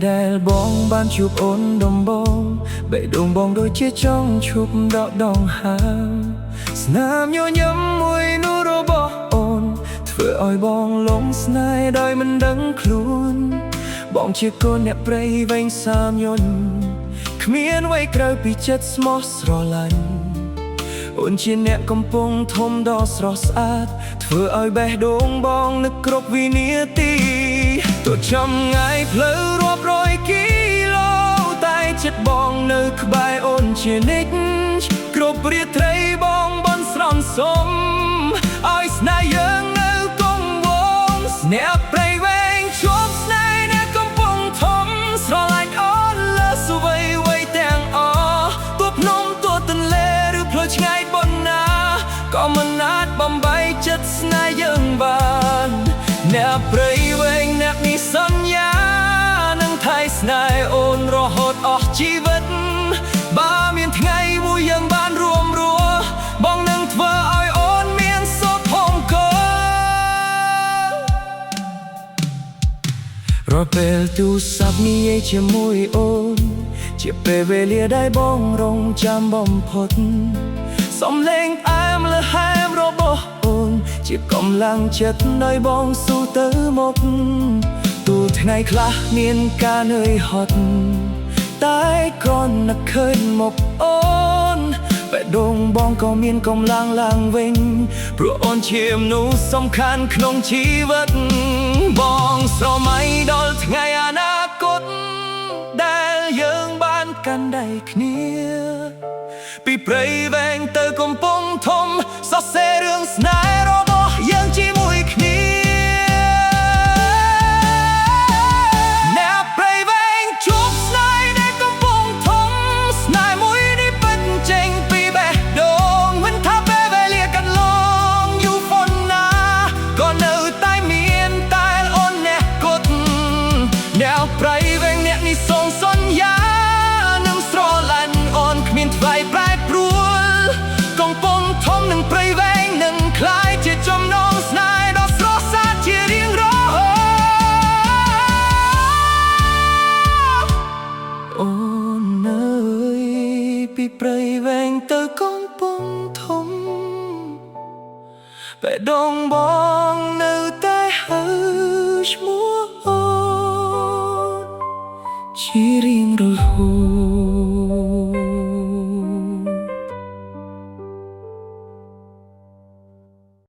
ដែលបងបានជួបអូនដំបងបេះដូងបងដូចជាចង់ឈប់ដកដងហើរស្នាមញញឹមមួយនោះរបស់អូនធ្វើឲ្យបងលងស្នេហ៍ដោយមិនដឹងខ្លួនបងជាកូនអ្នកព្រៃវែងសាមយន្តគ្មានអ្វីក្រៅពីចិត្តស្មោះស្រឡាញ់អូនជាអ្នកកំពុងធំដ៏ស្រស់ស្អាតធ្វើឲ្យបេះដូងបងនឹកគ្រប់វិនាទីទោះចំងាយផ្លូវរាប់រយគីឡូតែចិត្តបងនៅក្បែរអូនជានិច្ចគ្រប់រាត្រីបងបន់ស្រន់សុំឲ្យស្នេហ៍យើងនៅគង់វង្សអ្នកព្រៃវែងជួបស្នេហ៍អ្នកកំពុងធំស្រឡាញ់អូនលើសវ័យវ័យទាំងអស់ទោះភ្នំទោះទន្លេឬផ្លូវឆ្ងាយប៉ុណ្ណាក៏មិនអាចបំបែកចិត្តស្នេហ៍យើងបានអ្នកព្រៃវែងអ្នកនេះសន្យានឹងថែស្នេហ៍អូនរហូតអស់ជីវិតបើមានថ្ងៃមួយយើងបានរួមរស់បងនឹងធ្វើឲ្យអូនមានសុខផងកូនរាល់ពេលទូរស័ព្ទនិយាយជាមួយអូនជាពេលវេលាដែលបងរងចាំបំផុតសំឡេងផ្អែមល្ហែមរបស់អូនជាកម្លាំងចិត្តឲ្យបងស៊ូទៅមុខទូថ្ងៃខ្លះមានការនឿយហត់តែគ្រាន់តែឃើញមុខអូនបេះដូងបងក៏មានកម្លាំងឡើងវិញព្រោះអូនជាមនុស្សសំខាន់ក្នុងជីវិតបងស្រមៃដល់ថ្ងៃអនាគតដែលយើងបានកាន់ដៃគ្នាពីព្រៃវែងទៅកំពង់ធំសរសេររឿងស្នេហ៍របស់យើងជាមួយគ្នាអ្នកព្រៃវែងជួបស្នេហ៍ដែលកំពង់ធំស្នេហ៍មួយនេះពិតចេញពីបេះដូងមិនថាពេលវេលាកន្លងយូរប៉ុណ្ណាក៏នៅតែមានតែអូនអ្នកគត់អ្នកព្រៃវែងអ្នកនេះសូមសន្យានឹងស្រឡាញ់អូនគ្មានថ្លៃប្រែប្រួលកំពង់ធំនឹងព្រៃវែងនឹងคล้ายជាចំណងស្នេហ៍ដ៏ស្រស់ស្អាតជារៀងរហូតអូននៅពីព្រៃវែងទៅកំពង់ធំបេះដូងបងនៅតែហៅឈ្មោះអូនជារៀងរហូត